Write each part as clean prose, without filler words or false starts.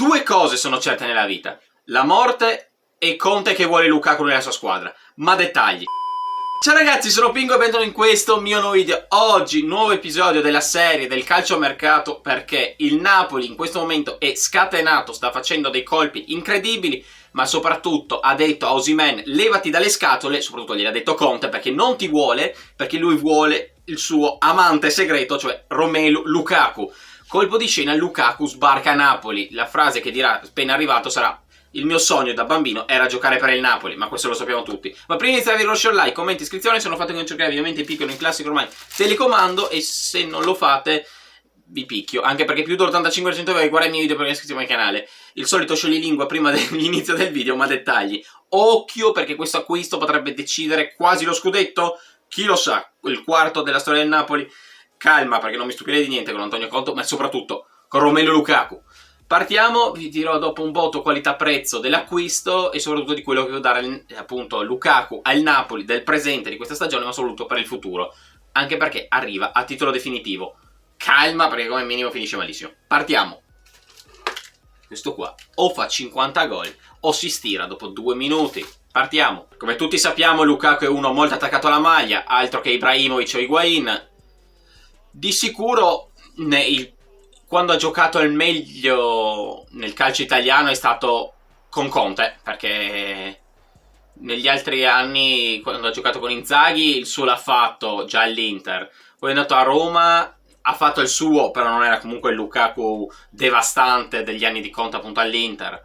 Due cose sono certe nella vita: la morte e Conte che vuole Lukaku nella sua squadra. Ma dettagli. Ciao ragazzi, sono Pingo e benvenuti in questo mio nuovo video. Oggi nuovo episodio della serie del calciomercato, perché il Napoli in questo momento è scatenato, sta facendo dei colpi incredibili, ma soprattutto ha detto a Osimhen levati dalle scatole, soprattutto gliel'ha detto Conte perché non ti vuole, perché lui vuole il suo amante segreto, cioè Romelu Lukaku. Colpo di scena, Lukaku sbarca a Napoli. La frase che dirà appena arrivato sarà: il mio sogno da bambino era giocare per il Napoli, ma questo lo sappiamo tutti. Ma prima di iniziare vi lascio il like, commenti, iscrizione, se non fate con cercare ovviamente piccolo in classico ormai telecomando, e se non lo fate vi picchio, anche perché più di 85% vi guarda i miei video per iscrizione al canale. Il solito scioglilingua prima dell'inizio del video, ma dettagli. Occhio, perché questo acquisto potrebbe decidere quasi lo scudetto, chi lo sa, il quarto della storia del Napoli. Calma, perché non mi stupirei di niente con Antonio Conte, ma soprattutto con Romelu Lukaku. Partiamo, vi dirò dopo un voto qualità-prezzo dell'acquisto e soprattutto di quello che devo dare appunto Lukaku al Napoli del presente di questa stagione, ma soprattutto per il futuro, anche perché arriva a titolo definitivo. Calma, perché come minimo finisce malissimo. Partiamo. Questo qua o fa 50 gol o si stira dopo 2 minuti. Partiamo. Come tutti sappiamo, Lukaku è uno molto attaccato alla maglia, altro che Ibrahimovic o Higuain. Di sicuro quando ha giocato al meglio nel calcio italiano è stato con Conte, perché negli altri anni, quando ha giocato con Inzaghi, il suo l'ha fatto già all'Inter. Poi è andato a Roma, ha fatto il suo, però non era comunque il Lukaku devastante degli anni di Conte appunto all'Inter.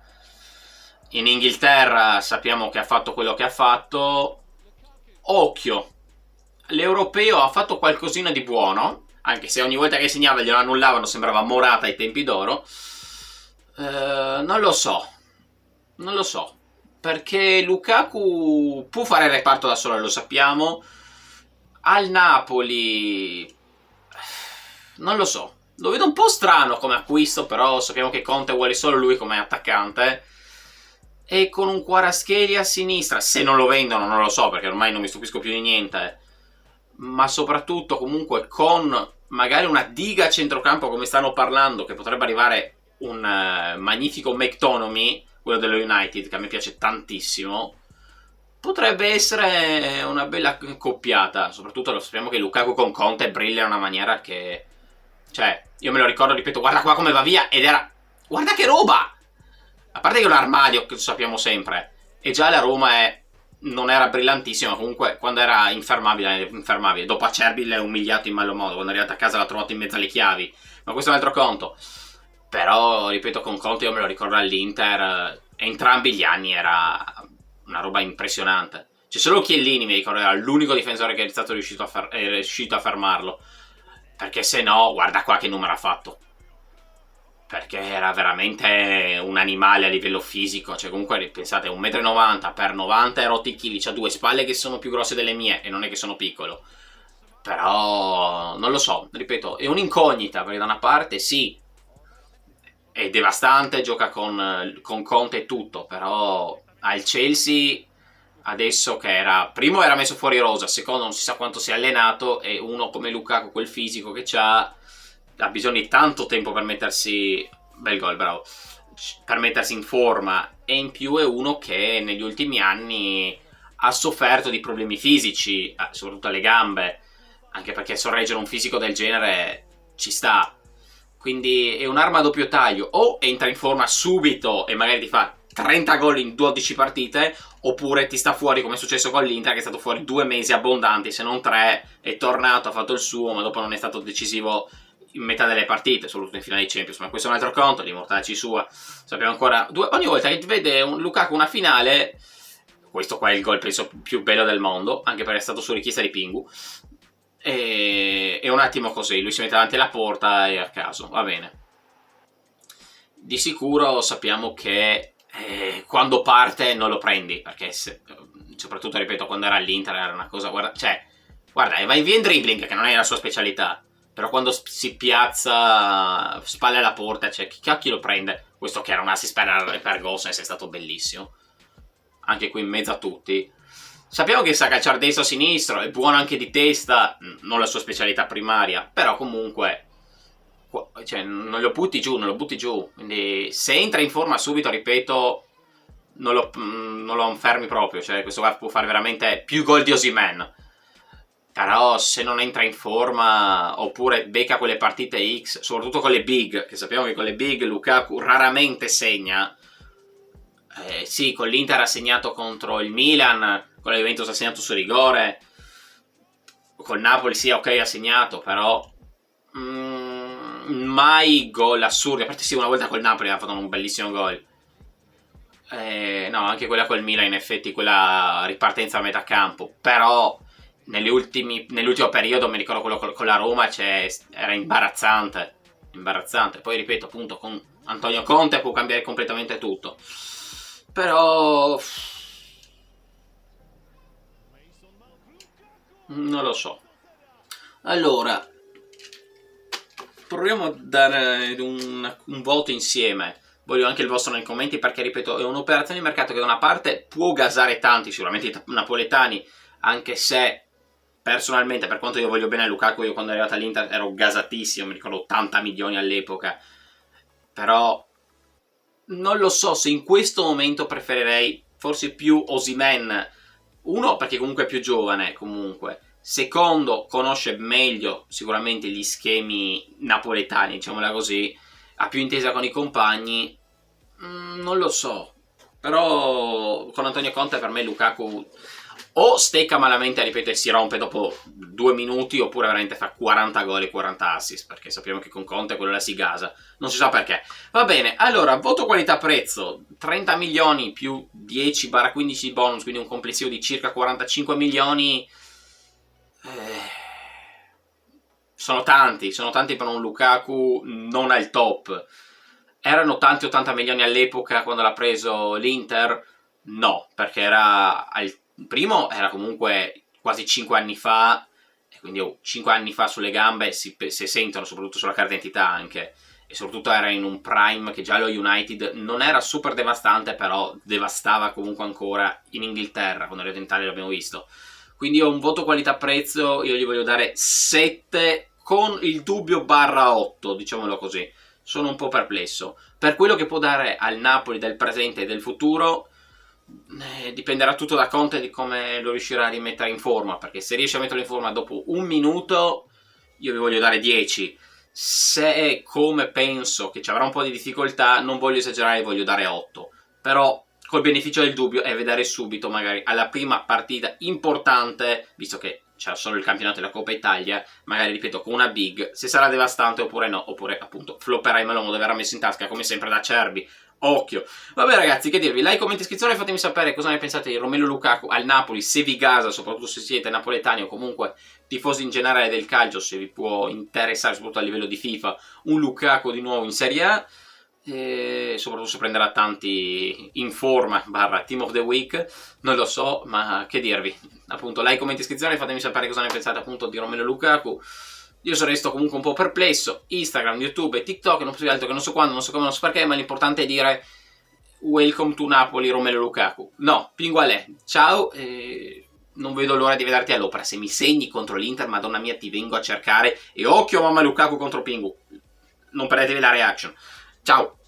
In Inghilterra sappiamo che ha fatto quello che ha fatto. Occhio, l'europeo ha fatto qualcosina di buono, anche se ogni volta che segnava glielo annullavano, sembrava Morata ai tempi d'oro. Non lo so, perché Lukaku può fare il reparto da solo, lo sappiamo. Al Napoli non lo so, lo vedo un po' strano come acquisto, però sappiamo che Conte vuole solo lui come attaccante. E con un Kvaratskhelia a sinistra, se non lo vendono non lo so, perché ormai non mi stupisco più di niente, ma soprattutto comunque con magari una diga a centrocampo come stanno parlando, che potrebbe arrivare un magnifico McTominay, quello dello United, che a me piace tantissimo, potrebbe essere una bella coppiata. Soprattutto lo sappiamo che Lukaku con Conte brilla in una maniera che, cioè, io me lo ricordo, ripeto, guarda qua come va via, ed era, guarda che roba! A parte che è un armadio, che lo sappiamo sempre, e già la Roma non era brillantissima, comunque quando era infermabile. Dopo Acerbi l'ha umiliato in malo modo, quando è arrivato a casa l'ha trovato in mezzo alle chiavi, ma questo è un altro conto. Però, ripeto, con Conte io me lo ricordo all'Inter, entrambi gli anni era una roba impressionante. C'è solo Chiellini, mi ricordo, era l'unico difensore che è stato riuscito a fermarlo, perché se no, guarda qua che numero ha fatto. Perché era veramente un animale a livello fisico. Cioè comunque pensate, 1,90 m per 90 rotti chili, c'ha due spalle che sono più grosse delle mie, e non è che sono piccolo. Però non lo so, ripeto, è un'incognita, perché da una parte sì, è devastante, gioca con Conte e tutto, però al Chelsea adesso che primo era messo fuori rosa, secondo non si sa quanto si è allenato, e uno come Lukaku, quel fisico che ha bisogno di tanto tempo per mettersi, bel gol, bravo, per mettersi in forma, e in più è uno che negli ultimi anni ha sofferto di problemi fisici, soprattutto alle gambe, anche perché sorreggere un fisico del genere ci sta. Quindi è un'arma a doppio taglio: o entra in forma subito e magari ti fa 30 gol in 12 partite, oppure ti sta fuori, come è successo con l'Inter, che è stato fuori 2 mesi abbondanti, se non 3, è tornato, ha fatto il suo, ma dopo non è stato decisivo in metà delle partite, soprattutto in finale di Champions. Ma questo è un altro conto, l'immortalci sua, sappiamo ancora. Ogni volta che vede un Lukaku una finale, questo qua è il gol penso più bello del mondo, anche perché è stato su richiesta di Pingu, e un attimo così, lui si mette davanti alla porta e a caso, va bene. Di sicuro sappiamo che quando parte non lo prendi, perché soprattutto, ripeto, quando era all'Inter era una cosa, guarda, vai via in dribbling, che non è la sua specialità, però quando si piazza spalle alla porta, cioè chi cacchio lo prende? Questo che era un assist per Gosens è stato bellissimo, anche qui in mezzo a tutti. Sappiamo che sa calciare destro o sinistro, è buono anche di testa, non la sua specialità primaria, però comunque cioè non lo butti giù, non lo butti giù. Quindi se entra in forma subito, ripeto, non lo fermi proprio. Cioè questo qua può fare veramente più gol di Osimhen. Però se non entra in forma, oppure becca quelle partite X, soprattutto con le big, che sappiamo che con le big Lukaku raramente segna. Sì, con l'Inter ha segnato contro il Milan, con la Juventus ha segnato su rigore, col Napoli sì, ok, ha segnato, però mai gol assurdi. A parte sì, una volta col Napoli ha fatto un bellissimo gol. No, anche quella col Milan, in effetti, quella ripartenza a metà campo, però nell'ultimo periodo, mi ricordo quello con la Roma, era imbarazzante. Imbarazzante. Poi ripeto, appunto, con Antonio Conte può cambiare completamente tutto. Però non lo so. Allora, proviamo a dare un voto insieme. Voglio anche il vostro nei commenti, perché ripeto, è un'operazione di mercato che da una parte può gasare tanti, sicuramente i napoletani, anche se personalmente, per quanto io voglio bene a Lukaku, io quando è arrivato all'Inter ero gasatissimo, mi ricordo 80 milioni all'epoca, però non lo so se in questo momento preferirei forse più Osimhen. Uno, perché comunque è più giovane, comunque. Secondo, conosce meglio sicuramente gli schemi napoletani, diciamola così, ha più intesa con i compagni. Non lo so, però con Antonio Conte per me Lukaku o stecca malamente, ripeto, e si rompe dopo 2 minuti, oppure veramente fa 40 gol e 40 assist, perché sappiamo che con Conte quello là si gasa, non si sa perché. Va bene, allora, voto qualità-prezzo, 30 milioni più 10/15 bonus, quindi un complessivo di circa 45 milioni. Sono tanti per un Lukaku non al top. Erano tanti 80 milioni all'epoca quando l'ha preso l'Inter? No, perché primo era comunque quasi 5 anni fa, e quindi 5 anni fa sulle gambe si sentono, soprattutto sulla carta d'identità anche, e soprattutto era in un prime che già lo United non era super devastante, però devastava comunque ancora in Inghilterra. Quando è arrivato in Italia l'abbiamo visto. Quindi ho un voto qualità-prezzo, io gli voglio dare 7 con il dubbio /8, diciamolo così. Sono un po' perplesso. Per quello che può dare al Napoli del presente e del futuro, dipenderà tutto da Conte e di come lo riuscirà a rimettere in forma, perché se riesce a metterlo in forma dopo un minuto, io vi voglio dare 10. Se come penso che ci avrà un po' di difficoltà, non voglio esagerare, voglio dare 8. Però col beneficio del dubbio e vedere subito, magari alla prima partita importante, visto che c'è solo il campionato e la Coppa Italia, magari ripeto con una big, se sarà devastante oppure no, oppure appunto flopperà e me lo verrà messo in tasca come sempre da Cerbi. Occhio. Vabbè ragazzi, che dirvi, like, comment, iscrizione, fatemi sapere cosa ne pensate di Romelu Lukaku al Napoli, se vi gasa, soprattutto se siete napoletani o comunque tifosi in generale del calcio, se vi può interessare soprattutto a livello di FIFA un Lukaku di nuovo in Serie A. E soprattutto se prenderà tanti in forma / Team of the Week, non lo so, ma che dirvi. Appunto, like, comment, iscrizione, fatemi sapere cosa ne pensate appunto di Romelu Lukaku. Io resto comunque un po' perplesso. Instagram, YouTube e TikTok, non più di altro che non so quando, non so come, non so perché, ma l'importante è dire welcome to Napoli, Romelu Lukaku. No, Pingualè, ciao, non vedo l'ora di vederti all'opera. Se mi segni contro l'Inter, madonna mia, ti vengo a cercare. E occhio mamma Lukaku contro Pingu, non perdetevi la reaction. Ciao!